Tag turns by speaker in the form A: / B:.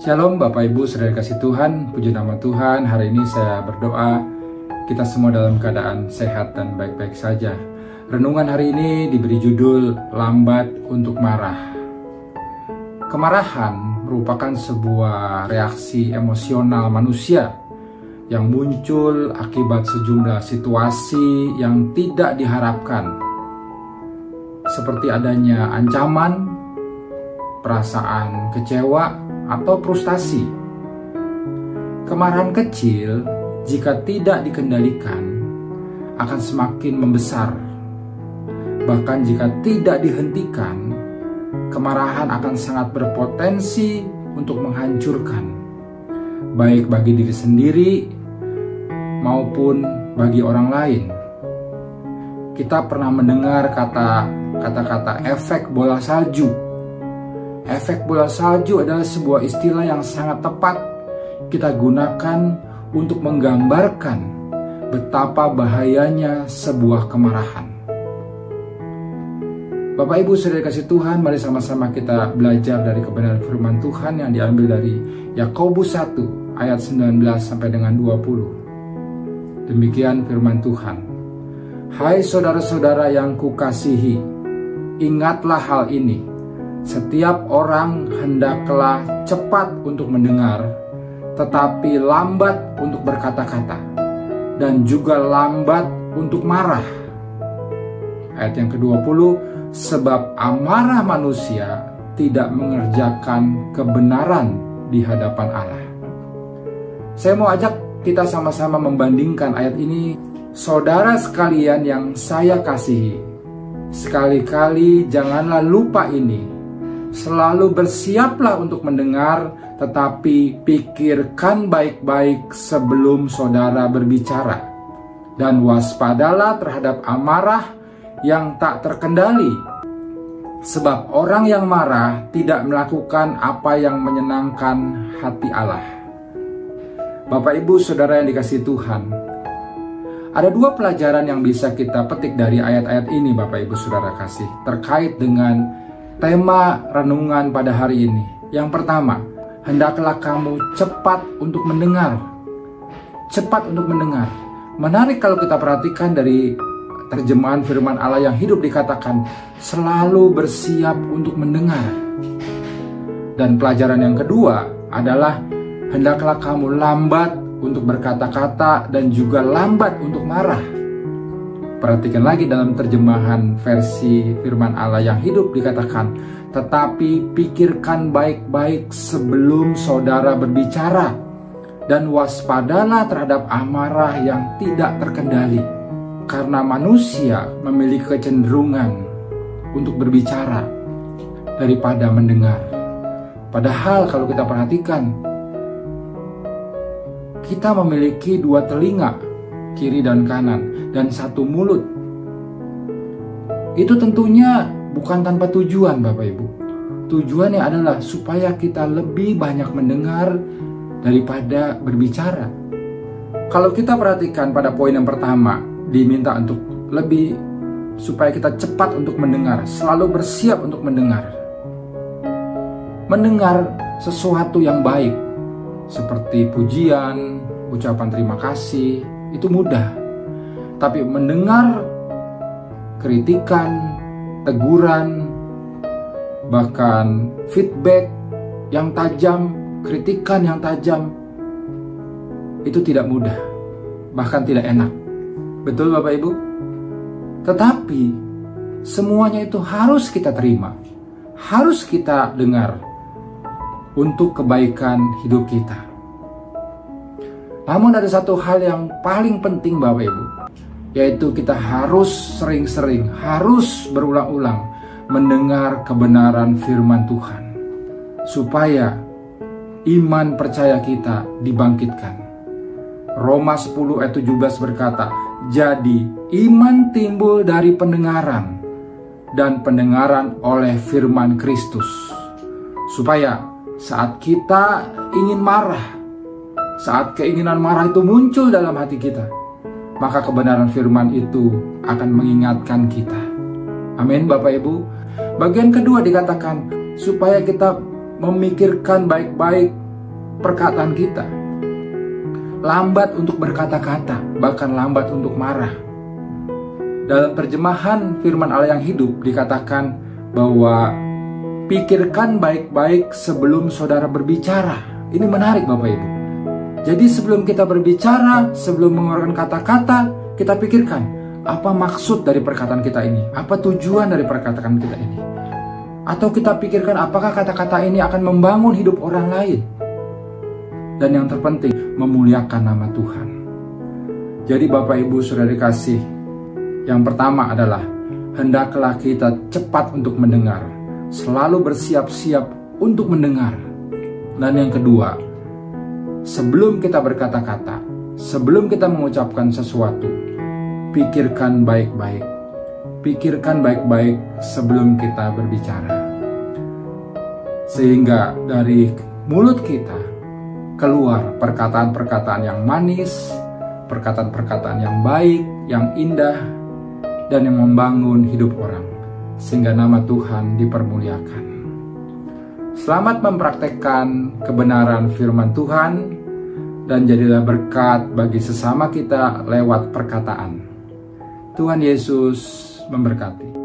A: Shalom Bapak Ibu Saudara kasih Tuhan, puji nama Tuhan. Hari ini saya berdoa kita semua dalam keadaan sehat dan baik-baik saja. Renungan hari ini diberi judul Lambat untuk Marah. Kemarahan merupakan sebuah reaksi emosional manusia yang muncul akibat sejumlah situasi yang tidak diharapkan, seperti adanya ancaman, perasaan kecewa, atau frustasi. Kemarahan kecil jika tidak dikendalikan akan semakin membesar. Bahkan jika tidak dihentikan, kemarahan akan sangat berpotensi untuk menghancurkan, baik bagi diri sendiri maupun bagi orang lain. Kita pernah mendengar kata-kata efek bola salju. Efek bola salju adalah sebuah istilah yang sangat tepat kita gunakan untuk menggambarkan betapa bahayanya sebuah kemarahan. Bapak Ibu Saudara kasih Tuhan, mari sama-sama kita belajar dari kebenaran firman Tuhan yang diambil dari Yakobus 1 ayat 19 sampai dengan 20. Demikian firman Tuhan. Hai saudara-saudara yang kukasihi, ingatlah hal ini. Setiap orang hendaklah cepat untuk mendengar, tetapi lambat untuk berkata-kata, dan juga lambat untuk marah. Ayat yang ke-20, sebab amarah manusia tidak mengerjakan kebenaran di hadapan Allah. Saya mau ajak kita sama-sama membandingkan ayat ini. Saudara sekalian yang saya kasihi, sekali-kali janganlah lupa ini. Selalu bersiaplah untuk mendengar, tetapi pikirkan baik-baik sebelum saudara berbicara. Dan waspadalah terhadap amarah yang tak terkendali. Sebab orang yang marah tidak melakukan apa yang menyenangkan hati Allah. Bapak Ibu Saudara yang dikasihi Tuhan, ada dua pelajaran yang bisa kita petik dari ayat-ayat ini Bapak Ibu Saudara kasih, terkait dengan tema renungan pada hari ini. Yang pertama, hendaklah kamu cepat untuk mendengar. Cepat untuk mendengar. Menarik kalau kita perhatikan dari terjemahan firman Allah yang hidup dikatakan, selalu bersiap untuk mendengar. Dan pelajaran yang kedua adalah, hendaklah kamu lambat untuk berkata-kata dan juga lambat untuk marah. Perhatikan lagi dalam terjemahan versi firman Allah yang hidup dikatakan, tetapi pikirkan baik-baik sebelum saudara berbicara, dan waspadalah terhadap amarah yang tidak terkendali. Karena manusia memiliki kecenderungan untuk berbicara daripada mendengar. Padahal kalau kita perhatikan, kita memiliki dua telinga, kiri dan kanan, dan satu mulut. Itu tentunya bukan tanpa tujuan Bapak Ibu. Tujuannya adalah supaya kita lebih banyak mendengar daripada berbicara. Kalau kita perhatikan pada poin yang pertama, diminta untuk lebih supaya kita cepat untuk mendengar, selalu bersiap untuk mendengar. Mendengar sesuatu yang baik, seperti pujian, ucapan terima kasih, itu mudah. Tapi mendengar kritikan, teguran, bahkan feedback yang tajam, kritikan yang tajam, itu tidak mudah, bahkan tidak enak. Betul Bapak Ibu? Tetapi semuanya itu harus kita terima, harus kita dengar untuk kebaikan hidup kita. Namun ada satu hal yang paling penting Bapak Ibu, yaitu kita harus sering-sering, harus berulang-ulang mendengar kebenaran firman Tuhan, supaya iman percaya kita dibangkitkan. Roma 10 ayat 17 berkata, jadi iman timbul dari pendengaran, dan pendengaran oleh firman Kristus. Supaya saat kita ingin marah, saat keinginan marah itu muncul dalam hati kita, maka kebenaran firman itu akan mengingatkan kita. Amin Bapak Ibu. Bagian kedua dikatakan supaya kita memikirkan baik-baik perkataan kita. Lambat untuk berkata-kata, bahkan lambat untuk marah. Dalam terjemahan firman Allah yang hidup dikatakan bahwa pikirkan baik-baik sebelum saudara berbicara. Ini menarik Bapak Ibu. Jadi sebelum kita berbicara, sebelum mengeluarkan kata-kata, kita pikirkan apa maksud dari perkataan kita ini, apa tujuan dari perkataan kita ini. Atau kita pikirkan apakah kata-kata ini akan membangun hidup orang lain. Dan yang terpenting, memuliakan nama Tuhan. Jadi Bapak Ibu Saudara dikasih, yang pertama adalah hendaklah kita cepat untuk mendengar, selalu bersiap-siap untuk mendengar. Dan yang kedua, sebelum kita berkata-kata, sebelum kita mengucapkan sesuatu, pikirkan baik-baik. Pikirkan baik-baik sebelum kita berbicara. Sehingga dari mulut kita keluar perkataan-perkataan yang manis, perkataan-perkataan yang baik, yang indah, dan yang membangun hidup orang, sehingga nama Tuhan dipermuliakan. Selamat mempraktekkan kebenaran firman Tuhan, dan jadilah berkat bagi sesama kita lewat perkataan. Tuhan Yesus memberkati.